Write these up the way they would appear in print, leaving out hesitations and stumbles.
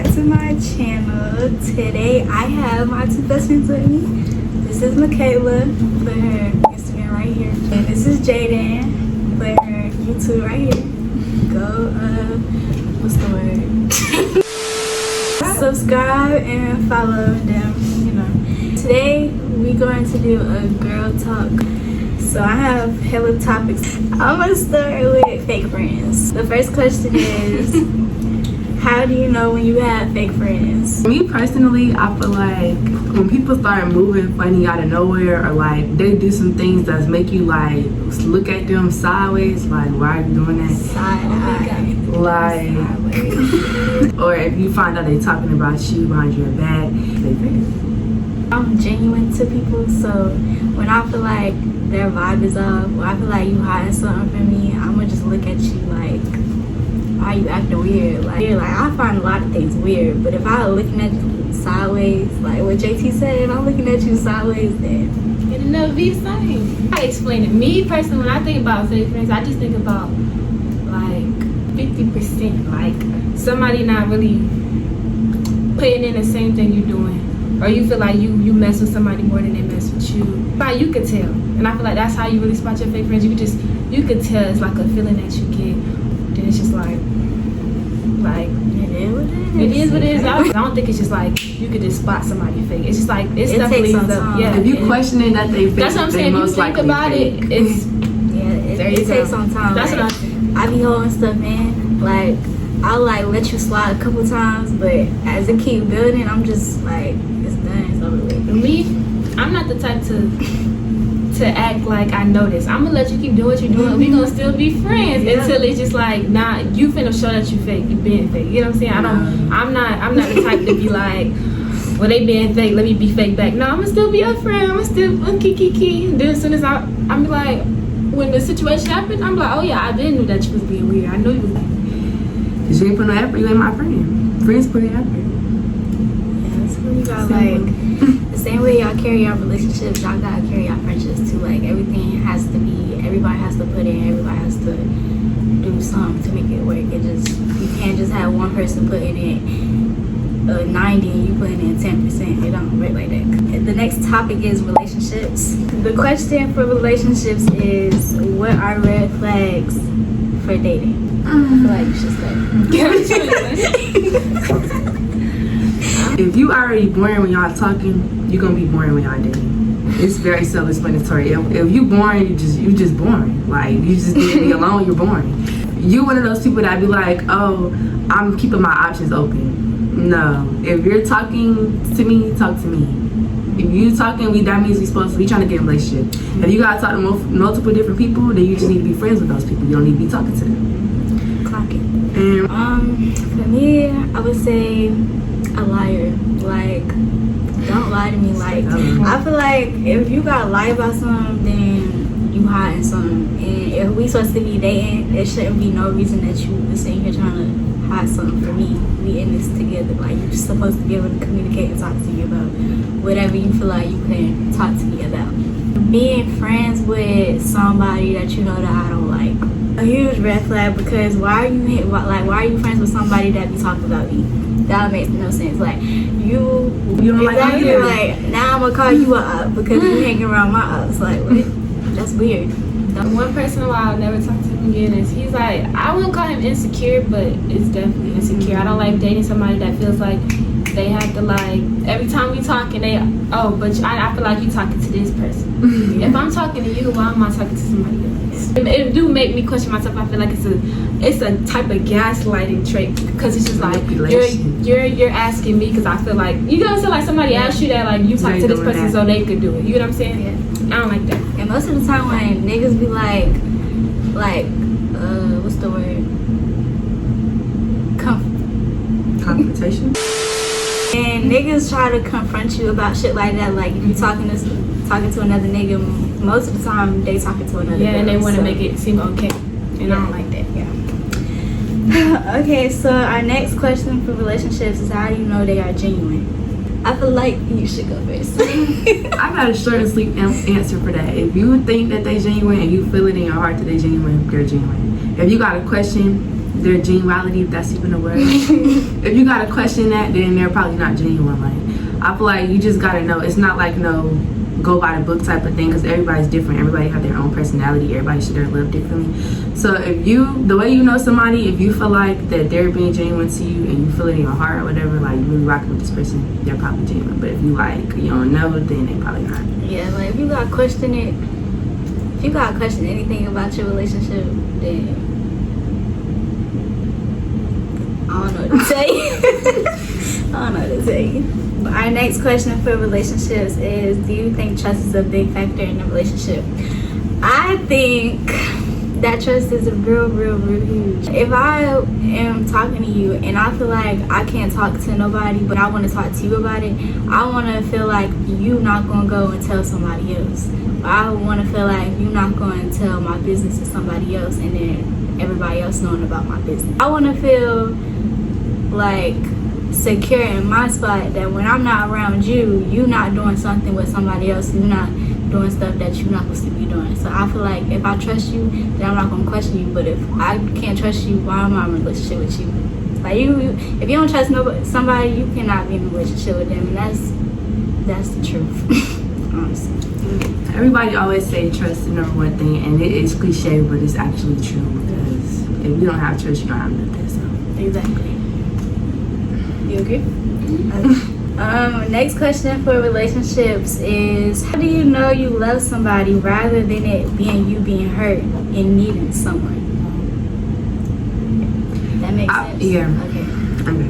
back to my channel. Today I have my two best friends with me. This is Michaela, put her Instagram right here. And this is Jaden, put her YouTube right here. Go, what's the word? Subscribe and follow them, you know. Today we're going to do a girl talk. So I have hella topics. I'm gonna start with fake friends. The first question is, how do you know when you have fake friends? Me personally, I feel like when people start moving funny out of nowhere, or like they do some things that make you like look at them sideways, like why are you doing that? Side eye. Like, or if you find out they talking about you behind your back, they fake. I'm genuine to people, so when I feel like their vibe is off, or I feel like you hiding something from me, I'm gonna just look at you like, why you acting weird? Like I find a lot of things weird, but if I'm looking at you sideways, like what JT said, if I'm looking at you sideways, then it'll never be the same. I explain it. Me personally, when I think about fake friends, I just think about like 50%, like somebody not really putting in the same thing you're doing. Or you feel like you mess with somebody more than they mess with you. But you could tell. And I feel like that's how you really spot your fake friends. You could tell. It's like a feeling that you get. Then it's just like it is what it is. It is what it is. I don't think it's just like you could just spot somebody fake. It's just like it's it definitely takes some time. Yeah. If you questioning that they fake, that's what I'm saying. If you think about it, it's it takes some time. That's like, what I be holding stuff, man. Like I'll like let you slide a couple times, but as it keep building, I'm just like, it's done, it's over with. Me, I'm not the type to act like I know this. I'm gonna let you keep doing what you're doing. We gonna still be friends until it's just like, nah, you finna show that you fake. You being fake. You know what I'm saying? I'm not the type to be like, well, they being fake, let me be fake back. No, I'm gonna still be a friend. I'm still kiki. And then as soon as I'm like, when the situation happened, I'm like, oh yeah, I didn't know that you was being weird. I know you was being weird. Cause you ain't put no effort, you ain't my friend. Friends put in effort. Yeah, so you got like the same way y'all carry your relationships, y'all gotta carry your friendships too. Like everybody has to put in, everybody has to do something to make it work. You can't just have one person putting in 90 and you putting in 10%. It don't work like that. The next topic is relationships. The question for relationships is, what are red flags for dating? I feel like you should say. If you already boring when y'all talking, you're gonna be boring when y'all dating. It's very self-explanatory. If you boring, you just boring. Like you just need to be alone, you're boring. You one of those people that be like, oh, I'm keeping my options open. No. If you're talking to me, talk to me. If you talking, that means we supposed to be trying to get a relationship. If you gotta talk to multiple different people, then you just need to be friends with those people. You don't need to be talking to them. For me, I would say a liar. Like, don't lie to me. Like, I feel like if you gotta lie about something, then you hiding something. And if we supposed to be dating, there shouldn't be no reason that you were sitting here trying to hide something from me. We in this together. Like, you're supposed to be able to communicate and talk to me about whatever you feel like you can talk to me about. Being friends with somebody that you know that I don't like. A huge red flag, because why are you friends with somebody that be talking about me? That makes no sense. Like you don't exactly like, like now I'm gonna call you up because you hanging around my ups. Like what? That's weird. The one person I'll never talk to him again is he's like, I wouldn't call him insecure, but it's definitely insecure. I don't like dating somebody that feels like they have to like every time we talk and I feel like you talking to this person. If I'm talking to you, why am I talking to somebody else? It do make me question myself. I feel like it's a type of gaslighting trait, because it's just like you're asking me because I feel like you know what I'm saying, like somebody asked you that, like you talk to this person so they could do it. You know what I'm saying? Yeah. I don't like that. And most of the time when niggas be like what's the word? Confrontation. And niggas try to confront you about shit like that. Like if you talking to another nigga, most of the time they talking to another girl, and they want to make it seem okay. And I don't like that. Yeah. Okay, so our next question for relationships is, how do you know they are genuine? I feel like you should go first. I got a short and sweet answer for that. If you think that they genuine and you feel it in your heart that they genuine, they're genuine. If you got a question, their genuality, if that's even a word. If you gotta question that, then they're probably not genuine. Like, I feel like you just gotta know. It's not like no go by the book type of thing, because everybody's different. Everybody have their own personality. Everybody should live differently. So if you, the way you know somebody, if you feel like that they're being genuine to you and you feel it in your heart or whatever, like you really rocking with this person, they're probably genuine. But if you like, you don't know, then they probably not. Yeah, like if you gotta question it, if you gotta question anything about your relationship, then I don't know what to tell you. I don't know what to tell you. But our next question for relationships is, do you think trust is a big factor in a relationship? I think that trust is real huge. If I am talking to you and I feel like I can't talk to nobody, but I want to talk to you about it, I want to feel like you not going to go and tell somebody else. I want to feel like you're not going to tell my business to somebody else and then everybody else knowing about my business. I want to feel like secure in my spot that when I'm not around you, you're not doing something with somebody else, you're not doing stuff that you're not supposed to be doing. So I feel like if I trust you, then I'm not going to question you. But if I can't trust you, why am I in a relationship with you? Like if you don't trust somebody, you cannot be in a relationship with them, and that's the truth. Honestly, everybody always say trust is the number one thing, and it is cliche, but it's actually true, because if you don't have trust, you don't have nothing. So exactly. You agree? Next question for relationships is, how do you know you love somebody rather than it being you being hurt and needing someone? That makes sense? Yeah. Okay.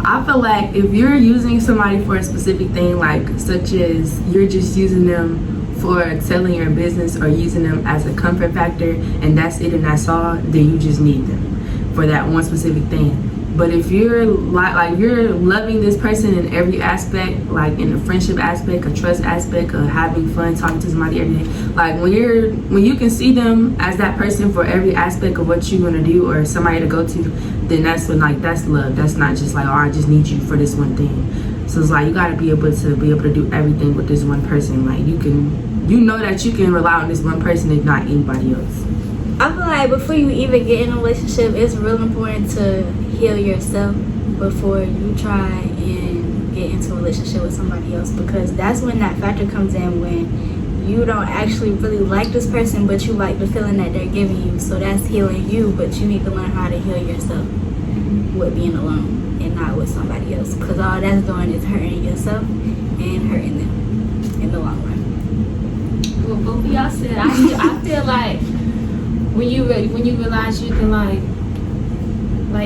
I feel like if you're using somebody for a specific thing, like such as you're just using them for telling your business or using them as a comfort factor and that's it and that's all, then you just need them for that one specific thing. But if you're like you're loving this person in every aspect, like in the friendship aspect, a trust aspect, of having fun, talking to somebody every day, like when you can see them as that person for every aspect of what you want to do or somebody to go to, then that's when that's love. That's not just like, oh, I just need you for this one thing. So it's like you gotta be able to do everything with this one person. Like you know that you can rely on this one person if not anybody else. I feel like before you even get in a relationship, it's real important to heal yourself before you try and get into a relationship with somebody else, because that's when that factor comes in, when you don't actually really like this person but you like the feeling that they're giving you. So that's healing you, but you need to learn how to heal yourself with being alone and not with somebody else, because all that's doing is hurting yourself and hurting them in the long run. Well, both of y'all said, I feel like when you realize you can like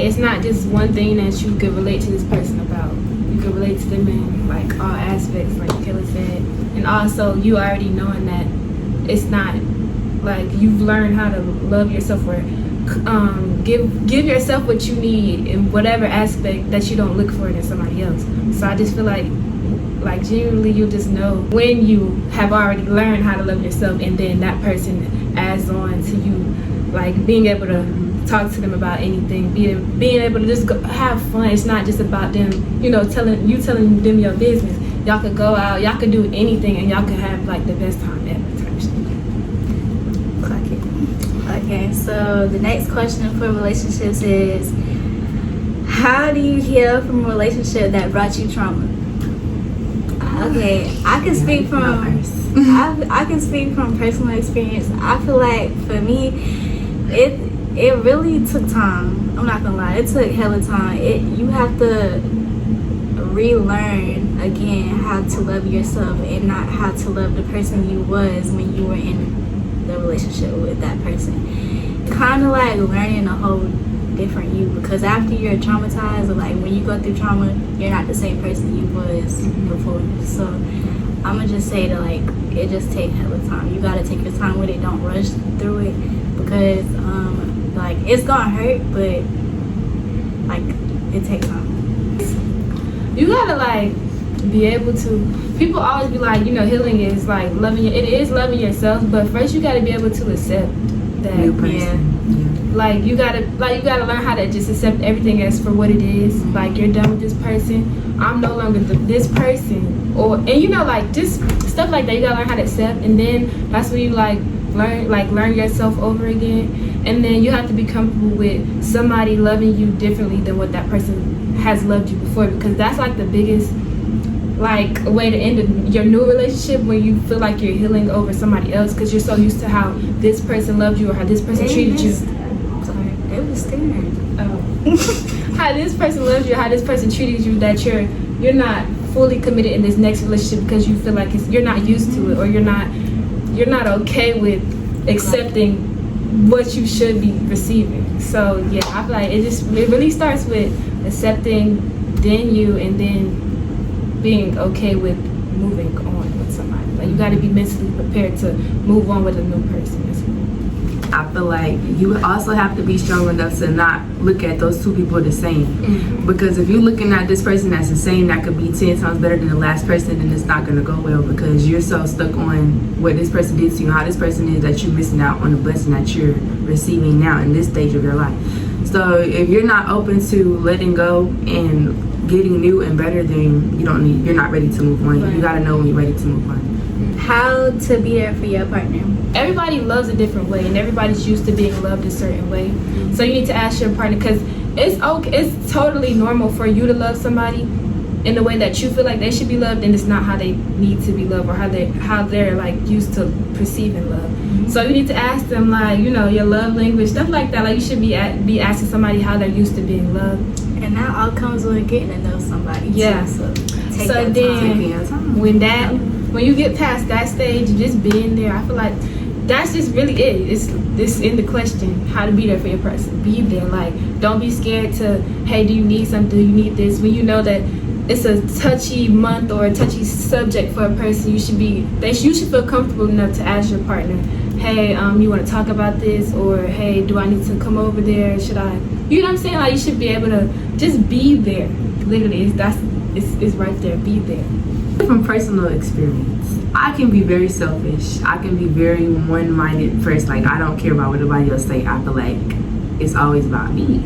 it's not just one thing that you could relate to this person about. You could relate to them in like all aspects, like Kayla said, and also you already knowing that it's not like you've learned how to love yourself or give yourself what you need in whatever aspect that you don't look for it in somebody else. So I just feel like genuinely you'll just know when you have already learned how to love yourself, and then that person adds on to you, like being able to talk to them about anything, being able to just have fun. It's not just about them, telling them your business. Y'all could go out, y'all could do anything, and y'all could have like the best time ever. Clock it. Okay, so the next question for relationships is, how do you heal from a relationship that brought you trauma? Okay, I can speak from I can speak from personal experience. I feel like for me, it really took time. I'm not gonna lie, it took hella time. You have to relearn again how to love yourself and not how to love the person you was when you were in the relationship with that person. Kind of like learning a whole different you, because after you're traumatized, or like when you go through trauma, you're not the same person you was before. So I'm gonna just say that like it just takes hella time. You gotta take your time with it. Don't rush through it, because like it's gonna hurt, but like it takes time. You gotta like be able to. People always be like, healing is like loving. It is loving yourself, but first you gotta be able to accept that. New person. Like you gotta learn how to just accept everything as for what it is. Like you're done with this person. I'm no longer this person, like just stuff like that. You gotta learn how to accept, and then that's when you like learn yourself over again, and then you have to be comfortable with somebody loving you differently than what that person has loved you before, because that's like the biggest like a way to end your new relationship, when you feel like you're healing over somebody else because you're so used to how this person loved you or how this person treated you. Sorry, they was staring. How this person loves you, how this person treated you, that you're not fully committed in this next relationship because you feel like you're not used to it, or you're not okay with accepting what you should be receiving. So yeah, I feel like it really starts with accepting, then you, and then being okay with moving on with somebody. Like you got to be mentally prepared to move on with a new person as well. I feel like you also have to be strong enough to not look at those two people the same. Because if you're looking at this person as the same, that could be 10 times better than the last person, then it's not going to go well, because you're so stuck on what this person did to you, how this person is, that you're missing out on the blessing that you're receiving now in this stage of your life. So if you're not open to letting go and getting new and better, then you're not ready to move on. Right. You got to know when you're ready to move on. How to be there for your partner. Everybody loves a different way, and everybody's used to being loved a certain way. So you need to ask your partner, because it's totally normal for you to love somebody in the way that you feel like they should be loved, and it's not how they need to be loved, or how they're like used to perceiving love. So you need to ask them, like, your love language, stuff like that. Like you should be asking somebody how they're used to being loved. And that all comes with getting to know somebody. Yeah. Too, so So then when you get past that stage, just being there, I feel like that's just really it. It's in the question, how to be there for your person. Be there. Like, don't be scared to, hey, do you need something? Do you need this? When you know that it's a touchy month or a touchy subject for a person, you should feel comfortable enough to ask your partner, hey, you want to talk about this? Or, hey, do I need to come over there? Should I? You know what I'm saying? Like, you should be able to just be there. Literally, it's right there. Be there. From personal experience, I can be very selfish. I can be very one-minded first. Like, I don't care about what anybody else say. I feel like it's always about me.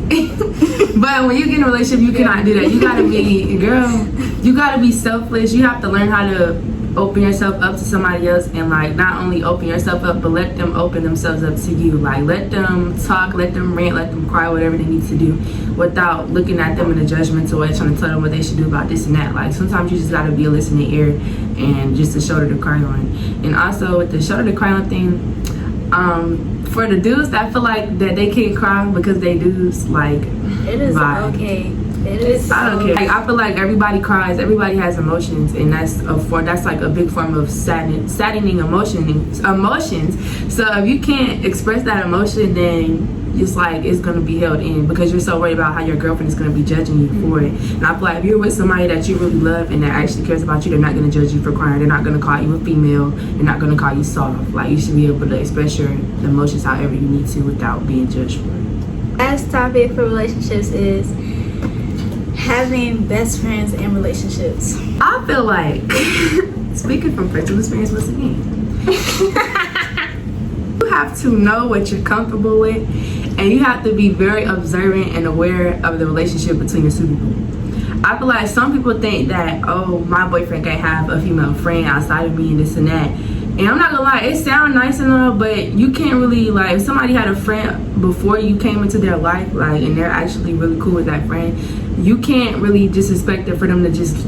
But when you get in a relationship, you cannot do that. You gotta be, girl, you gotta be selfless. You have to learn how to open yourself up to somebody else, and like not only open yourself up, but let them open themselves up to you. Like, let them talk, let them rant, let them cry, whatever they need to do, without looking at them in a judgmental way, trying to tell them what they should do about this and that. Like, sometimes you just gotta be a listening ear and just a shoulder to cry on. And also with the shoulder to cry on thing, for the dudes that feel like that they can't cry because they dudes, like, it is okay. It is. I don't care. Like, I feel like everybody cries. Everybody has emotions, and that's like a big form of saddening emotions. So if you can't express that emotion, then it's like it's gonna be held in because you're so worried about how your girlfriend is gonna be judging you for it. And I feel like if you're with somebody that you really love and that actually cares about you, they're not gonna judge you for crying. They're not gonna call you a female. They're not gonna call you soft. Like, you should be able to express your emotions however you need to without being judged for it. Last topic for relationships is having best friends in relationships. I feel like, speaking from personal experience once again, you have to know what you're comfortable with, and you have to be very observant and aware of the relationship between the two people. I feel like some people think that, oh, my boyfriend can't have a female friend outside of me and this and that. And I'm not gonna lie, it sounds nice and all, but you can't really, like, if somebody had a friend before you came into their life, like, and they're actually really cool with that friend, you can't really just expect it for them to just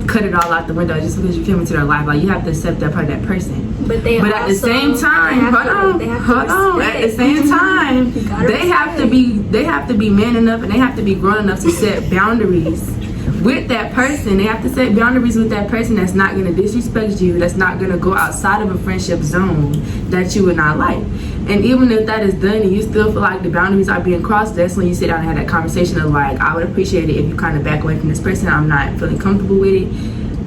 cut it all out the window just because you came into their life. Like, you have to accept that part of that person. But at the same time, hold on. At the same time, they have to be man enough and they have to be grown enough to set boundaries with that person. They have to set boundaries with that person that's not going to disrespect you, that's not going to go outside of a friendship zone that you would not like. And even if that is done and you still feel like the boundaries are being crossed, that's when you sit down and have that conversation of like, I would appreciate it if you kind of back away from this person. I'm not feeling comfortable with it.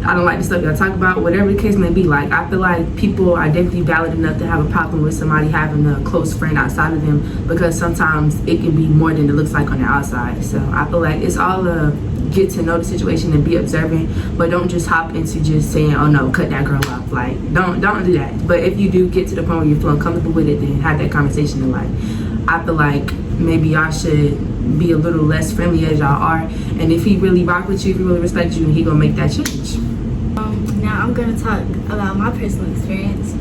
I don't like the stuff y'all talk about, whatever the case may be. Like, I feel like people are definitely valid enough to have a problem with somebody having a close friend outside of them, because sometimes it can be more than it looks like on the outside. So I feel like it's all a get to know the situation and be observant, but don't just hop into just saying, oh no, cut that girl off. Like, don't do that. But if you do get to the point where you're feeling comfortable with it, then have that conversation. And like, I feel like maybe y'all should be a little less friendly as y'all are, and if he really rock with you, if he really respects you, he gonna make that change. Now I'm gonna talk about my personal experience.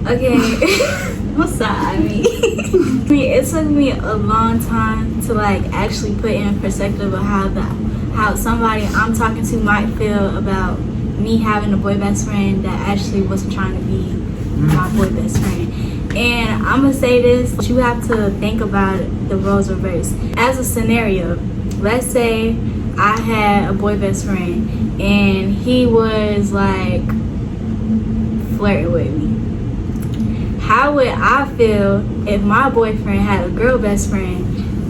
Okay, I'm sorry. I mean, it took me a long time to like actually put in perspective of how somebody I'm talking to might feel about me having a boy best friend that actually was trying to be my boy best friend. And I'm gonna say this, but you have to think about the roles reversed. As a scenario, let's say I had a boy best friend and he was like flirting with me. How would I feel if my boyfriend had a girl best friend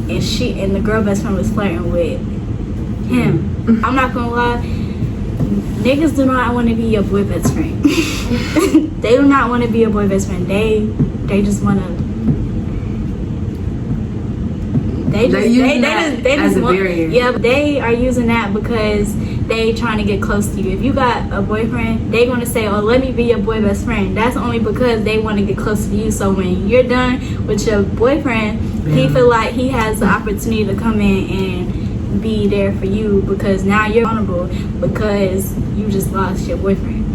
and the girl best friend was flirting with him? I'm not gonna lie, niggas do not want to be your boy best friend. They do not want to be your boy best friend. They just want to. They just want, barrier. Yeah, they are using that because they trying to get close to you. If you got a boyfriend, they gonna say, "Oh, let me be your boy best friend." That's only because they want to get close to you. So when you're done with your boyfriend, he feel like he has the opportunity to come in and be there for you because now you're vulnerable because you just lost your boyfriend.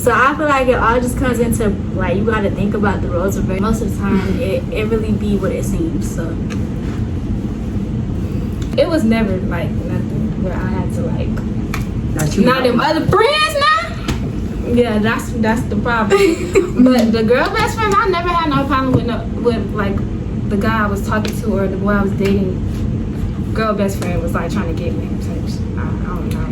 So I feel like it all just comes into like you got to think about the roles of most of the time. It really be what it seems. So. It was never like nothing where I had to like not them other friends now. Yeah, that's the problem. But the girl best friend, I never had no problem with like the guy I was talking to or the boy I was dating. Girl best friend was like trying to get me. I don't know.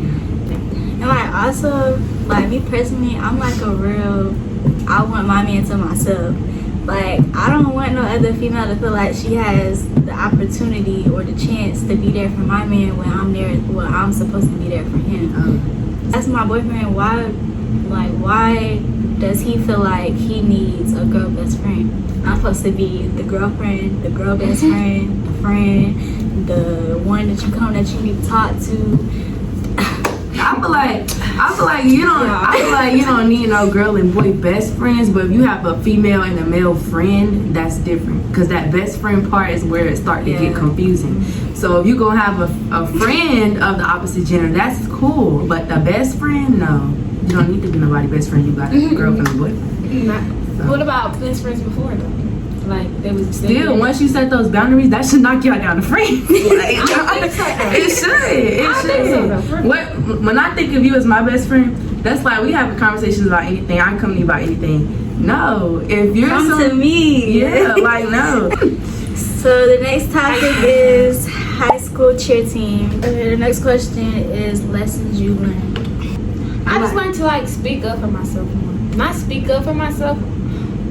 And like also like me personally, I'm like I want my man to myself. Like, I don't want no other female to feel like she has the opportunity or the chance to be there for my man when I'm there, well, I'm supposed to be there for him. That's my boyfriend. Why does he feel like he needs a girl best friend? I'm supposed to be the girlfriend, the girl best friend, the friend, the one that you need to talk to. I feel like you don't need no girl and boy best friends, but if you have a female and a male friend, that's different because that best friend part is where it starts to get confusing. So if you gonna have a friend of the opposite gender, that's cool, but the best friend, no, you don't need to be nobody's best friend. You got a girlfriend and boyfriend. So. What about best friends before though? Like they was still once you set those boundaries, that should knock y'all down to friends. It should. When I think of you as my best friend, that's like we have conversations about anything. I can come to you about anything. No, if you're come to me, yeah, like no. So the next topic is high school cheer team. The next question is lessons you learned. I just learned to like speak up for myself more. Not speak up for myself,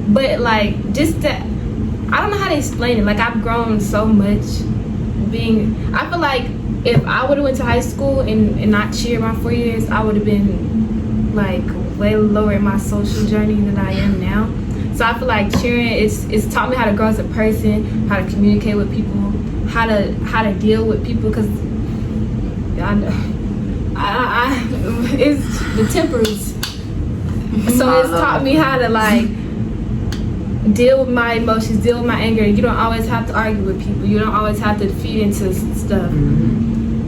but like just to. I don't know how to explain it. Like I've grown so much. I feel like if I would have went to high school and not cheered my 4 years, I would have been like way lower in my social journey than I am now. So I feel like cheering it's taught me how to grow as a person, how to communicate with people, how to deal with people because I it's the tempers. So it's taught me how to like deal with my emotions, deal with my anger. You don't always have to argue with people. You don't always have to feed into stuff.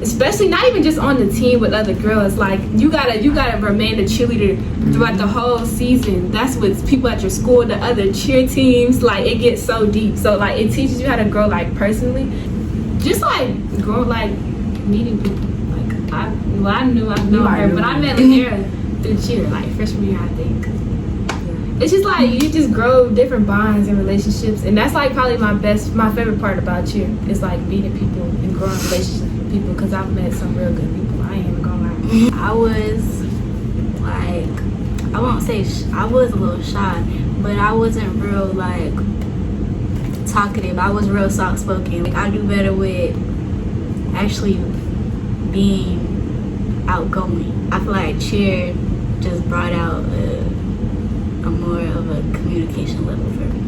Especially not even just on the team with other girls. Like you gotta remain a cheerleader throughout the whole season. That's with people at your school, the other cheer teams. Like it gets so deep. So like it teaches you how to grow like personally. Just like grow like meeting people. Like I knew her, but I met Lanera through cheer, like freshman year I think. It's just like you just grow different bonds and relationships, and that's like probably my favorite part about cheer is like meeting people and growing relationships with people because I've met some real good people. I ain't even gonna lie. I was like, I won't say I was a little shy, but I wasn't real like talkative. I was real soft spoken. Like I do better with actually being outgoing. I feel like cheer just brought out a more of a communication level for me.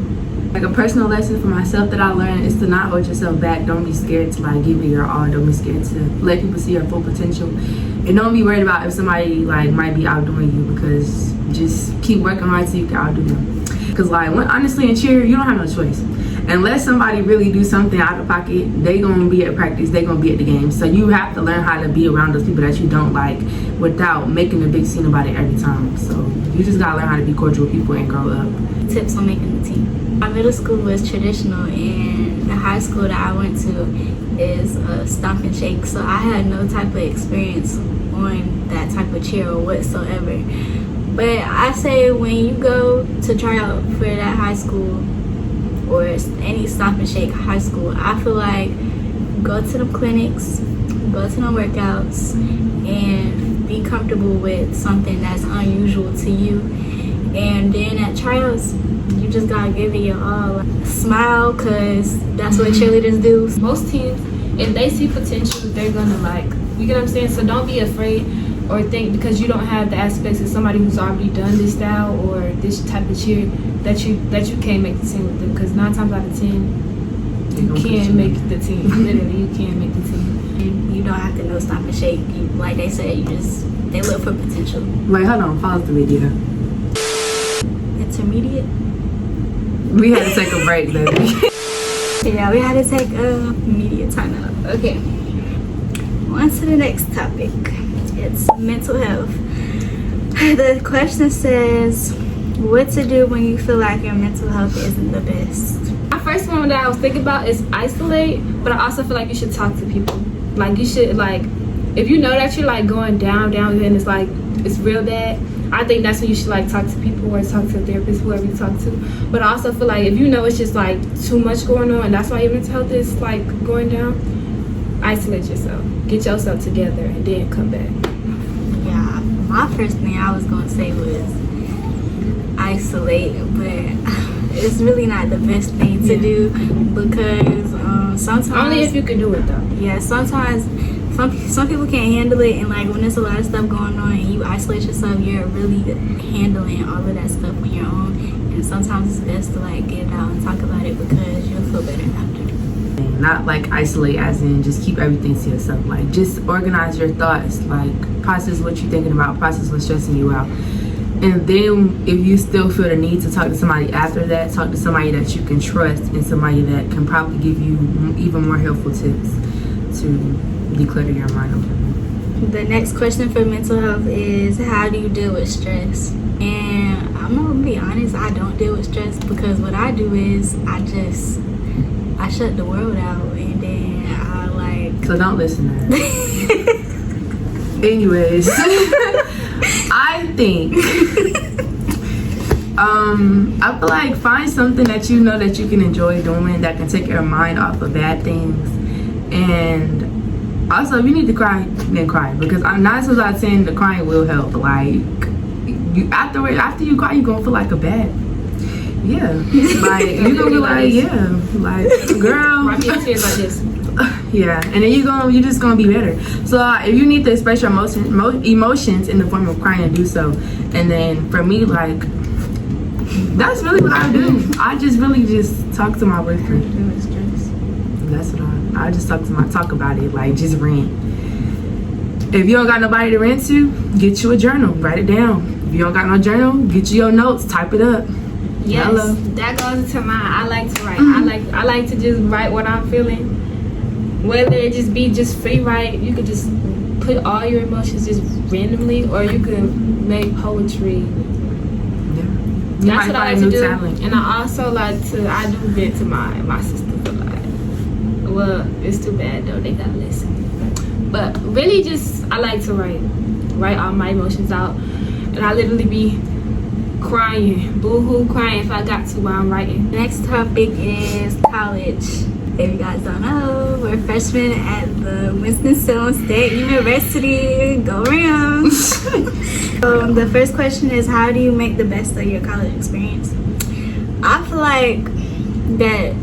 Like a personal lesson for myself that I learned is to not hold yourself back. Don't be scared to like give it your all. Don't be scared to let people see your full potential. And don't be worried about if somebody like might be outdoing you because just keep working hard so you can outdo them. Because like honestly in cheer, you don't have no choice. unless somebody really do something out of pocket, they gonna be at practice, they gonna be at the game. So you have to learn how to be around those people that you don't like without making a big scene about it every time. So you just gotta learn how to be cordial with people and grow up. Tips on making the team. My middle school was traditional, and the high school that I went to is a stomp and shake. So I had no type of experience on that type of cheer or whatsoever. But I say when you go to try out for that high school or any stomp and shake high school, I feel like go to the clinics, go to the workouts, and be comfortable with something that's unusual to you. And then at tryouts, you just gotta give it your all. Smile, cause that's what cheerleaders do. Most teams, if they see potential, they're gonna like, you get what I'm saying? So don't be afraid or think because you don't have the aspects of somebody who's already done this style or this type of cheer that you can't make the team with them. Because 9 times out of 10, you can't make the team. Literally, you can't make the team. And you don't have to know stop and shake. You, like they said, they look for potential. Wait, hold on, pause the video. Intermediate. We had to take a break, baby. Yeah, we had to take a immediate time out. Okay. On to the next topic. It's mental health. The question says, what to do when you feel like your mental health isn't the best? My first one that I was thinking about is isolate, but I also feel like you should talk to people. Like you should, like, if you know that you're like going down, and it's like, it's real bad, I think that's when you should like talk to people or talk to a therapist, whoever you talk to. But I also feel like if you know it's just like too much going on and that's why your mental health is like going down, isolate yourself. Get yourself together and then come back. Yeah, my first thing I was going to say was isolate, but it's really not the best thing to do because sometimes... Only if you can do it though. Yeah, sometimes some people can't handle it, and like when there's a lot of stuff going on and you isolate yourself, you're really handling all of that stuff on your own. And sometimes it's best to like get it out and talk about it because you'll feel better after. Not like isolate as in just keep everything to yourself. Like just organize your thoughts. Like process what you're thinking about, process what's stressing you out. And then if you still feel the need to talk to somebody after that, talk to somebody that you can trust and somebody that can probably give you even more helpful tips to declutter your mind. The next question for mental health is, how do you deal with stress? And I'm gonna be honest, I don't deal with stress because what I do is I shut the world out and then I like... So don't listen to her. Anyways, I think I feel like find something that you know that you can enjoy doing that can take your mind off of bad things. And also, if you need to cry, then cry. Because I'm 9 times out of 10, the crying will help. Like, after you cry, you're going to feel like a bad. Yeah. Like, you're going to be like, yeah. Like, girl. Wipe your tears like this. Yeah. And then you're just going to be better. So, if you need to express your emotions in the form of crying, do so. And then, for me, like, that's really what I do. I just really just talk to my boyfriend. That's what I just talk about it, like just rant. If you don't got nobody to rant to, get you a journal, write it down. If you don't got no journal, get you your notes, type it up. Yes, Hello. That goes into mine. I like to write. I like to just write what I'm feeling. Whether it just be just free write, you could just put all your emotions just randomly, or you could make poetry. Yeah. That's what I like to do. Talent. And I also like to, I do vent to my sisters a lot. Well, it's too bad though, they gotta listen. But really just, I like to write all my emotions out. And I literally be crying, boo-hoo crying if I got to while I'm writing. Next topic is college. If you guys don't know, we're freshmen at the Winston-Salem State University. Go Rams! The first question is, how do you make the best of your college experience? I feel like that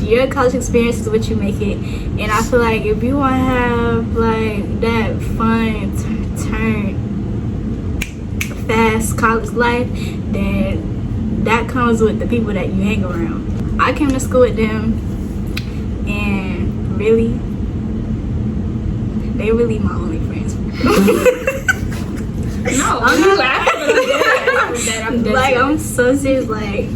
your college experience is what you make it, and I feel like if you want to have like that fun, fast college life, then that comes with the people that you hang around. I came to school with them, and really, they really my only friends. No, I'm not laughing at that. Like, I'm so serious. Like,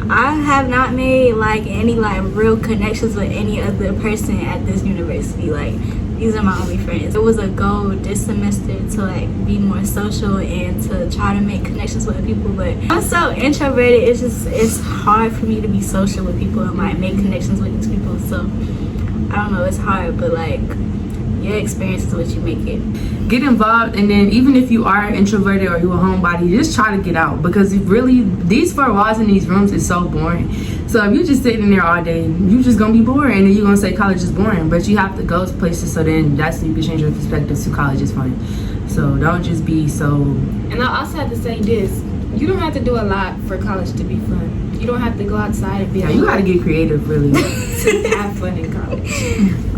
I have not made like any like real connections with any other person at this university. Like these are my only friends. It was a goal this semester to like be more social and to try to make connections with people, but I'm so introverted. It's hard for me to be social with people and like make connections with these people. So I don't know, it's hard, but like your experience is what you make it. Get involved, and then even if you are introverted or you're a homebody, just try to get out, because if really these 4 walls in these rooms is so boring. So if you're just sitting in there all day, you just gonna be bored, and then you're gonna say college is boring. But you have to go to places, so then that's when you can change your perspective to college is fun. So don't just be so. And I also have to say this: you don't have to do a lot for college to be fun. You don't have to go outside and be. Yeah, you gotta get creative, really. To have fun in college.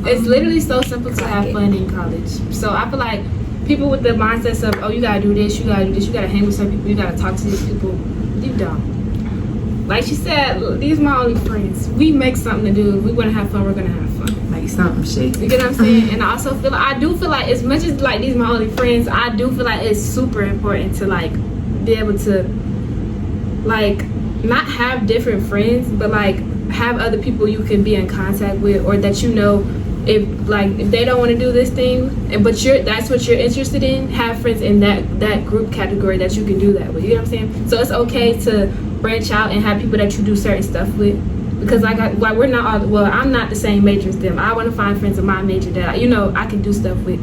It's literally so simple to have fun in college. So I feel like people with the mindsets of, oh, you gotta do this, you gotta do this, you gotta hang with some people, you gotta talk to these people, you don't. Like she said, look, these are my only friends. We make something to do. If we wanna have fun, we're gonna have fun. Make something shake. You get what I'm saying? And I also feel like, I do feel like, as much as like these are my only friends, I do feel like it's super important to like be able to like not have different friends, but like have other people you can be in contact with, or that you know, if they don't want to do this thing, but that's what you're interested in, have friends in that group category that you can do that with. You know what I'm saying? So it's okay to branch out and have people that you do certain stuff with, because we're not all, well, I'm not the same major as them. I want to find friends in my major that I can do stuff with.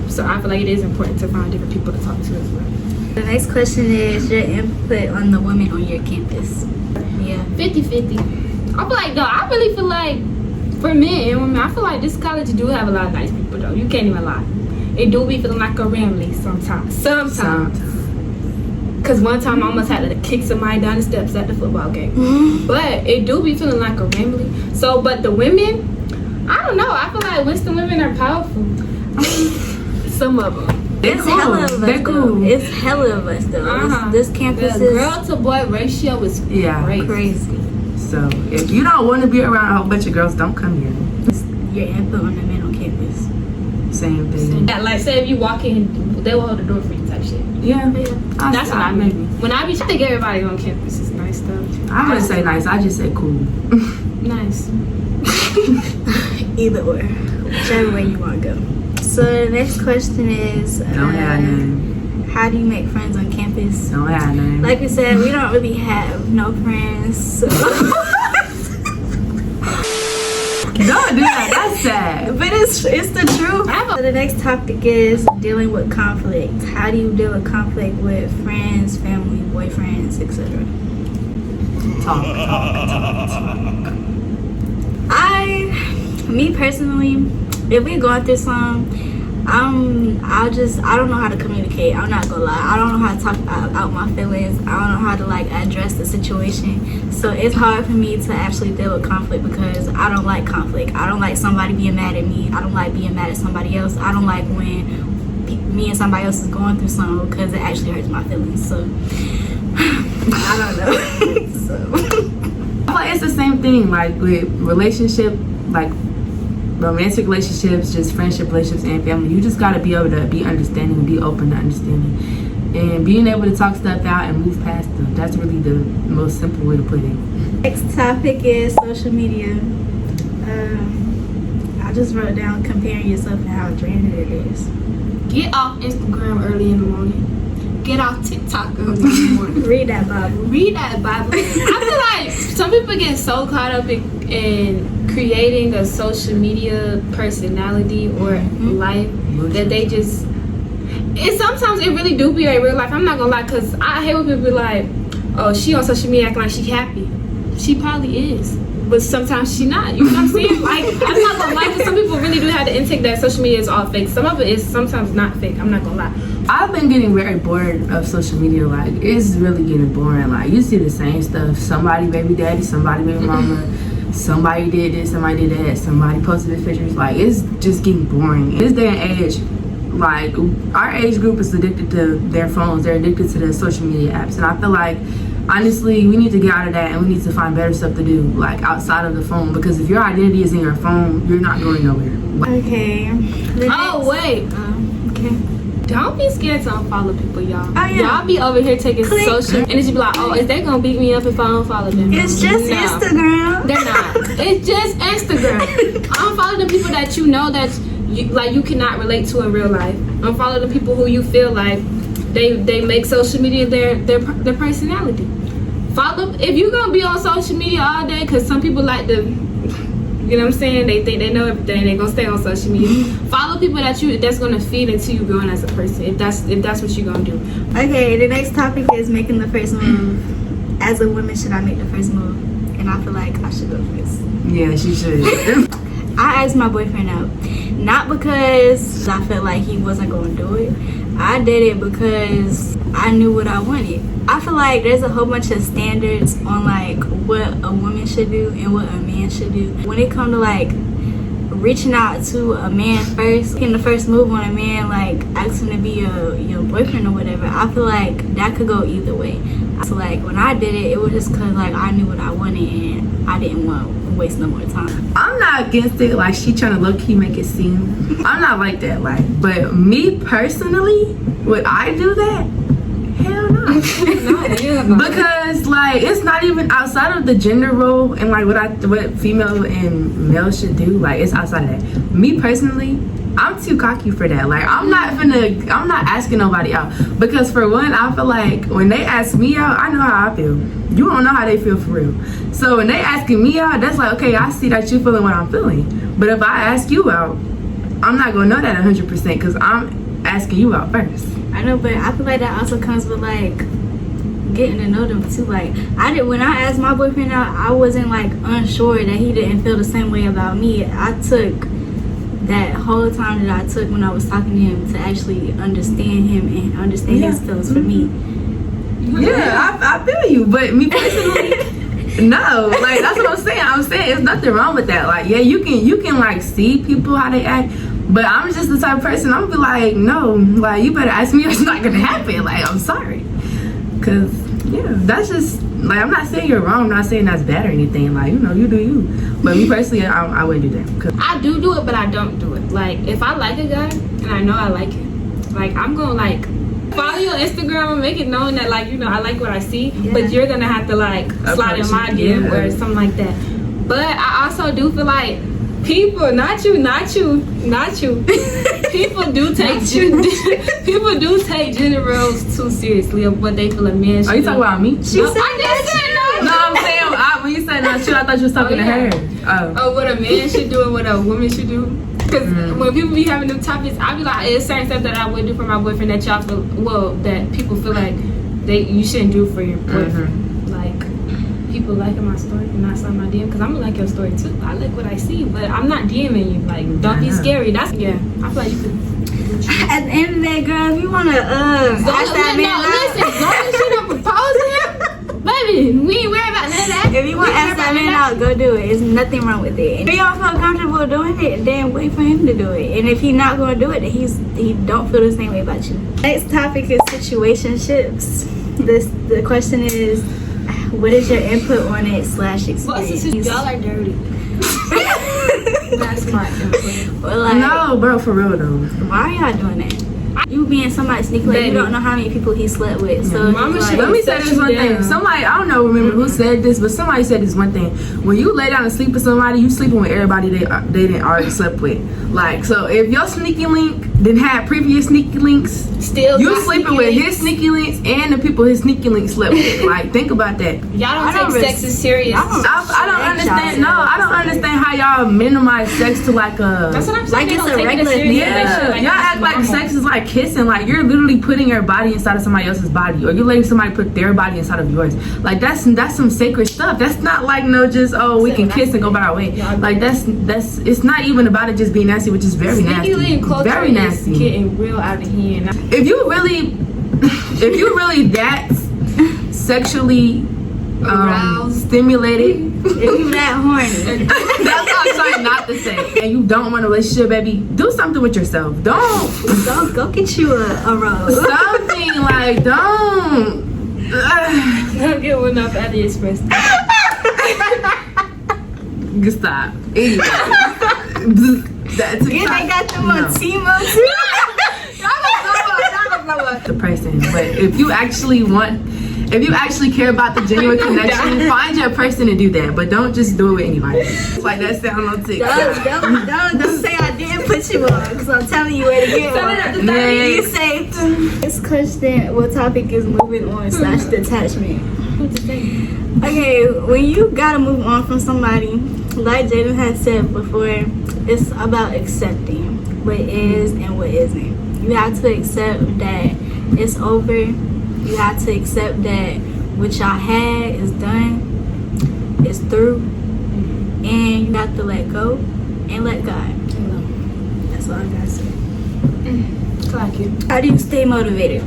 So I feel like it is important to find different people to talk to as well. The next question is your input on the women on your campus. Yeah. 50-50. I feel like, though, I really feel like for men and women, I feel like this college do have a lot of nice people, though. You can't even lie. It do be feeling like a family sometimes. Because one time I almost had to kick somebody down the steps at the football game. Mm-hmm. But it do be feeling like a family. So, but the women, I don't know. I feel like Winston women are powerful. Some of them. It's hella of us. They're cool. It's hella of us though. This campus the is girl to boy ratio is crazy. So if you don't want to be around a whole bunch of girls, don't come here. Your input on the men on campus. Same thing. Yeah, like say if you walk in, they will hold the door for you type shit. Yeah. That's what I mean. When I think everybody on campus is nice though. I wouldn't say nice. I just say cool. Nice. Either or, whichever way you want to go. So the next question is, Don't have none. how do you make friends on campus? Don't have none. Like we said, we don't really have no friends. So. Don't do that. That's sad. But it's the truth. So the next topic is dealing with conflict. How do you deal with conflict with friends, family, boyfriends, etc.? Talk. Me personally, if we going through something, I don't know how to communicate. I'm not gonna lie. I don't know how to talk out my feelings. I don't know how to like address the situation. So it's hard for me to actually deal with conflict because I don't like conflict. I don't like somebody being mad at me. I don't like being mad at somebody else. I don't like when me and somebody else is going through something because it actually hurts my feelings. So I don't know. So But it's the same thing. Like with relationship, like romantic relationships, just friendship relationships and family, you just got to be able to be understanding and be open to understanding and being able to talk stuff out and move past them. That's really the most simple way to put it. next topic is social media. I just wrote down comparing yourself and how draining it is. Get off Instagram early in the morning. Get off TikTok early in the morning. Read that Bible. Read that Bible. I feel like some people get so caught up in creating a social media personality or life that they just, sometimes it really do be like real life. I'm not gonna lie, because I hate when people be like, oh, she on social media acting like she happy. She probably is, but sometimes she not. You know what I'm saying? Like, I'm not gonna lie, because some people really do have the intake that social media is all fake. Some of it is sometimes not fake. I'm not gonna lie. I've been getting very bored of social media. Like, it's really getting boring. Like, you see the same stuff. Somebody baby daddy, somebody baby mama, somebody did this, somebody did that, somebody posted their pictures. Like, it's just getting boring. In this day and age, like, our age group is addicted to their phones. They're addicted to the social media apps. And I feel like, honestly, we need to get out of that and we need to find better stuff to do, like, outside of the phone. Because if your identity is in your phone, you're not going nowhere. Okay. Oh, wait. Okay. Don't be scared to unfollow people, y'all. Oh, yeah. Y'all be over here taking Click. social, and it's be like, oh, is they gonna beat me up if I unfollow them? It's just No. Instagram. They're not. It's just Instagram. Unfollow the people that you know that you cannot relate to in real life. Unfollow the people who you feel like they make social media their personality. Follow if you're gonna be on social media all day, because some people like to, you know what I'm saying, they think they know everything, they gonna stay on social media. Follow people that's gonna feed into you growing as a person, if that's what you're gonna do. Okay, the next topic is making the first move. As a woman, should I make the first move? And I feel like I should go first. Yeah, she should. I asked my boyfriend out, not because I felt like he wasn't going to do it. I did it because I knew what I wanted. I feel like there's a whole bunch of standards on like what a woman should do and what a man should do. When it comes to like reaching out to a man first, getting the first move on a man, like asking to be your boyfriend or whatever, I feel like that could go either way. So like when I did it, it was just because like I knew what I wanted and I didn't want to waste no more time. I'm not against it. Like, she trying to low-key make it seem. I'm not like that. Like, but me personally, would I do that? Hell no. Because like it's not even outside of the gender role and like what female and male should do. Like, it's outside of that. Me personally, I'm too cocky for that. Like, I'm not asking nobody out, because for one, I feel like when they ask me out, I know how I feel. You don't know how they feel for real. So when they asking me out, that's like, okay, I see that you feeling what I'm feeling. But if I ask you out, I'm not gonna know that 100% because I'm asking you out first. I know, but I feel like that also comes with like getting to know them too. Like when I asked my boyfriend out, I wasn't like unsure that he didn't feel the same way about me. I took that whole time that I took when I was talking to him to actually understand him and understand his feelings for me. Yeah, I feel you, but me personally, no. Like, that's what I'm saying. I'm saying there's nothing wrong with that. Like, yeah, you can like see people how they act, but I'm just the type of person, I'm gonna be like, no, like, you better ask me or it's not gonna happen. Like, I'm sorry, cause yeah, that's just like, I'm not saying you're wrong. I'm not saying that's bad or anything. Like, you know, you do you. But me personally, I wouldn't do that. Cause I do it, but I don't do it. Like, if I like a guy and I know I like him, like, I'm gonna like follow you on Instagram and make it known that, like, you know, I like what I see. Yeah. But you're gonna have to like slide in my DM or something like that. But I also do feel like people, not you. People do take gender roles too seriously of what they feel a man should are you do. talking about me? I just said no. No, I'm saying when you said not you, I thought you was talking to her. Oh. What a man should do and what a woman should do. Because when people be having new topics, I be like, it's certain stuff that I would do for my boyfriend that y'all feel, that people feel like you shouldn't do for your boyfriend. Like, people liking my story and not slide my DM, because I'm gonna like your story too. I like what I see, but I'm not DMing you. Like, don't be scary. That's, yeah, I feel like you could. At the end of the day, girl, if you wanna ask that man out, listen, as long as you don't propose to him, baby, we ain't worried about none of that. if you want to ask that man out, go do it. There's nothing wrong with it. If you don't feel comfortable doing it, then wait for him to do it. And if he's not going to do it, then he don't feel the same way about you. Next topic is situationships. The question is, what is your input on it / experience? Y'all are dirty. That's my input. Well, like, No, bro, for real though. why are y'all doing that? You being somebody sneaky, like, you don't know how many people he slept with. So Mama it's should- like, Let me say this one thing. Somebody, I don't know, remember who said this, but somebody said this one thing. When you lay down and sleep with somebody, you sleeping with everybody they didn't already slept with. Like, so if your sneaky link didn't have previous sneaky links, Still you got sleeping sneaky with links. his sneaky links and the people his sneaky links slept with. Like, think about that. Y'all I don't don't take really- sex as serious. I don't understand. No, I don't understand how y'all minimize sex to like a. That's what I'm saying. Like They it's don't a take it as regular serious thing. as they Yeah, should. Like, y'all it's act like normal. sex is like kissing. Like, you're literally putting your body inside of somebody else's body, or you're letting somebody put their body inside of yours. Like, that's some sacred stuff. That's not like just we can kiss and go by our way. Like, that's it's not even about it just being nasty, which is very nasty. Sneaky link culture Very is nasty. getting real out of hand. If you really that sexually Aroused. stimulated. if you that horny. That's what I'm trying not to say. And you don't want a relationship, baby, do something with yourself. Don't. Go get you a rose. Something like, don't. Don't get one up at the express. Stop. Anyway. That's Yeah, they got them on Timo too. about the person. But if you actually care about the genuine connection, find your person and do that. But don't just do it with anybody. Like that sound on TikTok. Don't say I didn't put you on, because I'm telling you where to get on. You say, this question, what topic is moving on / detachment? Okay, when you gotta move on from somebody, like Jaden had said before, it's about accepting what is and what isn't. You have to accept that it's over. You have to accept that what y'all had is done, it's through, and you have to let go and let God. That's all I gotta say. Like you. How do you stay motivated?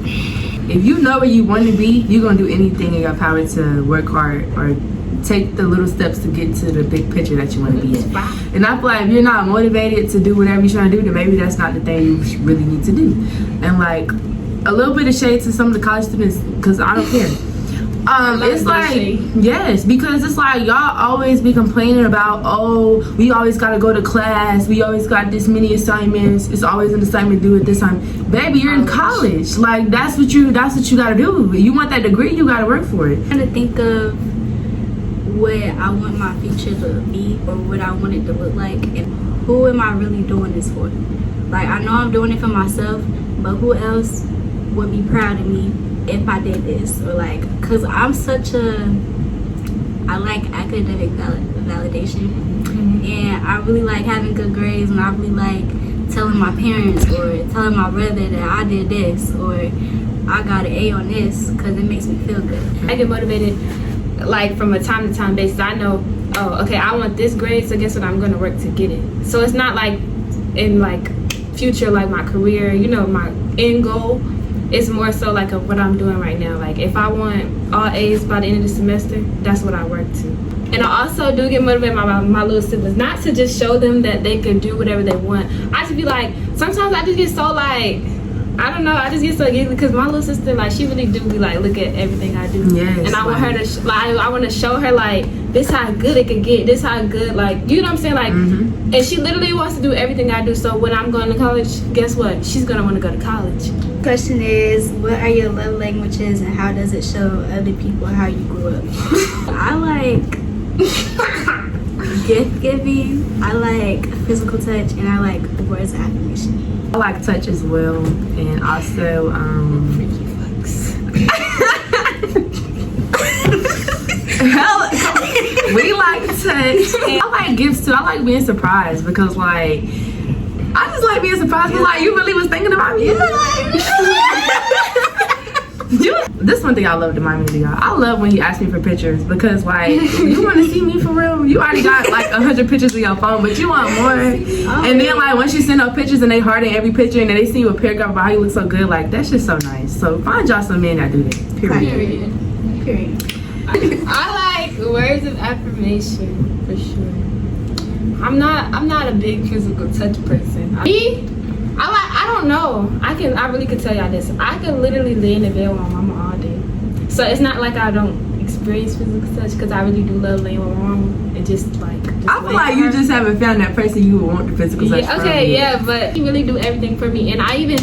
If you know where you want to be, you're going to do anything in your power to work hard or take the little steps to get to the big picture that you want to be in. And I feel like if you're not motivated to do whatever you're trying to do, then maybe that's not the thing you really need to do. And like a little bit of shade to some of the college students, because I don't care. It's like, yes, because it's like y'all always be complaining about, oh, we always got to go to class, we always got this many assignments, it's always an assignment due at this time. Baby, you're in college. Like that's what you got to do. You want that degree, you got to work for it. I'm trying to think of what I want my future to be or what I want it to look like, and who am I really doing this for? Like, I know I'm doing it for myself, but who else would be proud of me if I did this? Or like, cause I like academic validation, and I really like having good grades, and I really like telling my parents or telling my brother that I did this or I got an A on this, cause it makes me feel good. I get motivated like from a time to time basis. I know, oh, okay, I want this grade, so guess what, I'm gonna work to get it. So it's not like in like future, like my career, you know, my end goal. It's more so like of what I'm doing right now. Like if I want all A's by the end of the semester, that's what I work to. And I also do get motivated by my little siblings, not to just show them that they can do whatever they want. I just be like, sometimes I just get so like, I don't know, I just get so giggly because my little sister, like, she really do be like, look at everything I do. Yes, and I want her to, I want to show her like, this how good it could get, this how good, like, you know what I'm saying? Like, and she literally wants to do everything I do. So when I'm going to college, guess what? She's going to want to go to college. Question is, what are your love languages and how does it show other people how you grew up? I like gift giving, I like physical touch, and I like words of affirmation. I like touch as well, and also Freaky fucks. we like touch. And I like gifts too. I like being surprised because like I just like being surprised. Cause like you really was thinking about me. This one thing I love to remind me of y'all. I love when you ask me for pictures because like you want to see me for real. You already got like 100 pictures of your phone, but you want more. And then like once you send out pictures and they heart in every picture and then they see you a paragraph about how you look so good, like that's just so nice. So find y'all some men that do that. Period. I like words of affirmation for sure. I'm not a big physical touch person. I don't know. I really could tell y'all this. I could literally lay in the bed with my mama all day. So it's not like I don't experience physical touch because I really do love laying with my mama and just like. I feel like you just haven't found that person you would want the physical touch from. Okay, yeah, but he really do everything for me, and I even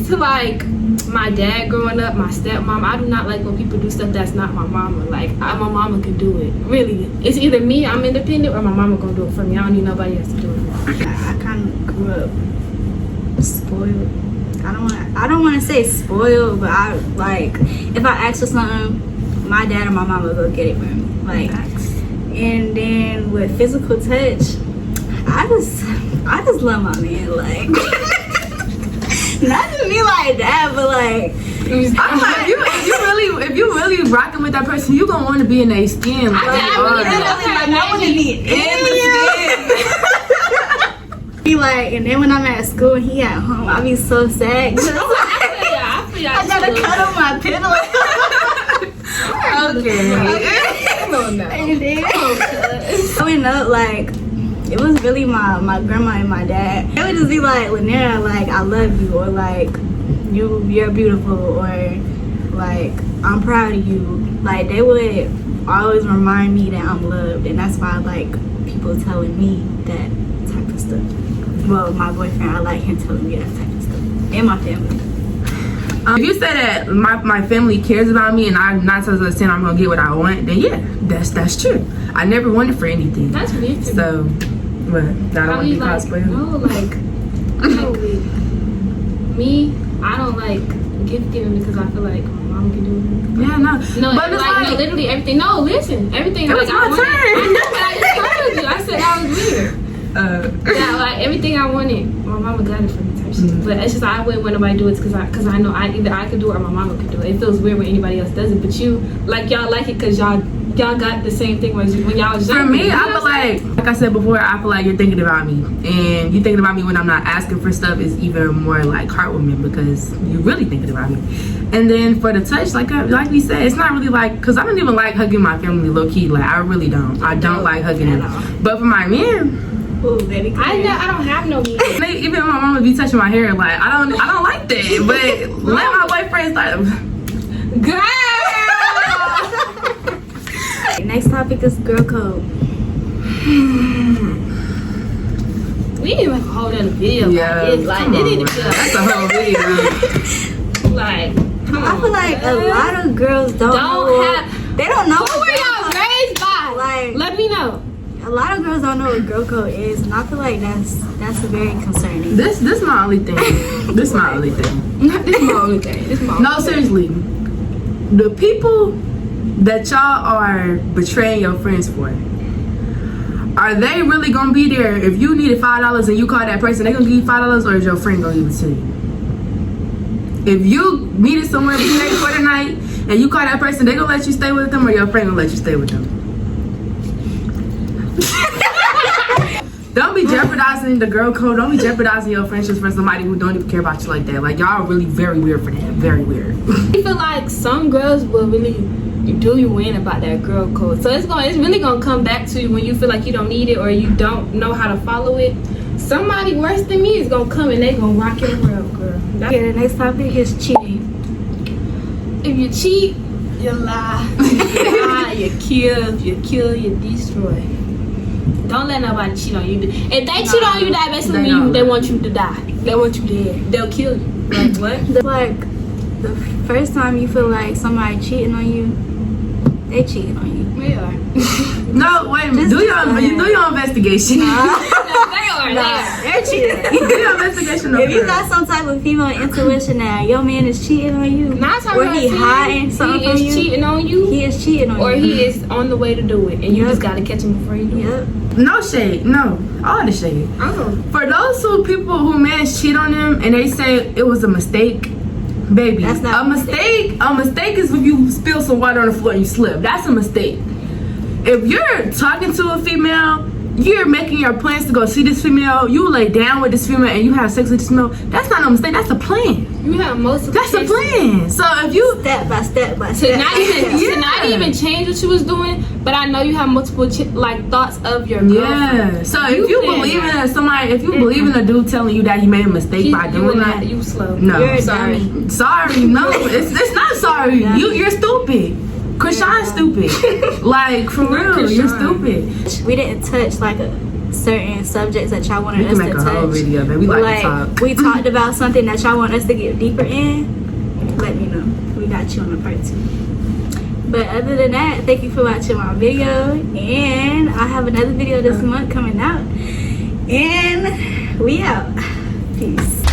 to like my dad growing up, my stepmom. I do not like when people do stuff that's not my mama. Like my mama can do it. Really, it's either me, I'm independent, or my mama gonna do it for me. I don't need nobody else to do it. I kind of grew up spoiled. I don't want to say spoiled, but I like if I ask for something, my dad or my mama will go get it for me. Like, and then with physical touch, I just love my man. Like, not to be like that, but like. I'm like, if you really rocking with that person, you gonna want to be in their skin. Like, I want to be in the skin. Be like, and then when I'm at school and he at home, I be so sad. I gotta cut on my pillow. Okay. And then, growing up, like, it was really my grandma and my dad. They would just be like, Laniera, like, I love you, or like, you're beautiful, or like, I'm proud of you. Like, they would always remind me that I'm loved, and that's why I like people telling me that type of stuff. Well, my boyfriend, I like him telling me that type of stuff. And my family. If you say that my family cares about me and I'm 9 times out of 10 I'm gonna get what I want, then yeah, that's true. I never wanted for anything. That's me too. So, but I don't want to be cosplay. No, like, no, me, I don't like gift giving because I feel like my mom can do it. Yeah, no. No, but it's like, no, literally everything. No, listen, everything. It like was my I wanted, turn. I know, but I just told you. I said that was weird. Yeah, like everything I wanted, my mama got it for me type shit. But it's just I wouldn't want nobody to do it because I know either I could do it or my mama could do it. It feels weird when anybody else does it. But you, like y'all like it because y'all got the same thing when y'all was younger. for me, You know I feel what I'm like I said before, I feel like you're thinking about me, and you thinking about me when I'm not asking for stuff is even more like heartwarming because you're really thinking about me. And then for the touch, like we said, it's not really like because I don't even like hugging my family low key. Like I really don't. I don't like hugging them. But for my men. Ooh, baby, I don't have no meaning. Even my mama be touching my hair, like I don't like that. But let my boyfriend start. Girl! Next topic is girl code. We didn't even hold in a video. Yeah, Like they didn't feel that's a whole video. like. I feel like a lot of girls don't have. They don't know. Who were y'all raised by? Like, Let me know. a lot of girls don't know what girl code is, and I feel like that's very concerning. This my only thing. This my only thing. This is my only thing. This is my No, seriously. The people that y'all are betraying your friends for, are they really gonna be there if you needed $5 and you call that person? They gonna give you $5 or is your friend gonna give it to you? If you needed somewhere to stay for the night and you call that person, they gonna let you stay with them or your friend gonna let you stay with them? Don't be jeopardizing the girl code. Don't be jeopardizing your friendships for somebody who don't even care about you like that. Like y'all are really very weird for that. Very weird. I feel like some girls will really do you in about that girl code. So it's really gonna come back to you when you feel like you don't need it or you don't know how to follow it. Somebody worse than me is gonna come and they gonna rock your world, girl. Okay, the next topic is cheating. If you cheat, you lie. You lie, you kill, you destroy. Don't let nobody cheat on you. If they cheat on you, that basically means they want you to die. They want you dead. They'll kill you. Like what? Like the first time you feel like somebody cheating on you, they cheating on you. We are. No, wait a minute. Do your investigation. They're cheating. Do your investigation. If you got some type of female intuition that your man is cheating on you, or he hiding something from you, he is cheating on you, he is cheating on you, or he is on the way to do it, and you just gotta catch him before you do it. Yep. No shade. No. All the shade. Oh. For those people who managed cheat on them and they say it was a mistake, baby. That's not a mistake. A mistake is when you spill some water on the floor and you slip. That's a mistake. If you're talking to a female, you're making your plans to go see this female, you lay down with this female and you have sex with this female, that's not a mistake, that's a plan. You have multiple. That's a plan. So if you Step by step by to step. not even change what you was doing, but I know you have multiple thoughts of your girlfriend. yeah. So if you believe in somebody, if you believe in a dude telling you that he made a mistake by doing that, you slow. no. You're a Sorry. dummy. Sorry, no, it's not sorry. You're stupid. Krishan's stupid. Like for real, you're stupid. We didn't touch like certain subjects that y'all wanted We us can to make a touch. whole video, man. We like to talk. We talked about something that y'all want us to get deeper in. Let me know. We got you on the part 2. But other than that, thank you for watching my video, and I have another video this month coming out. And we out. Peace.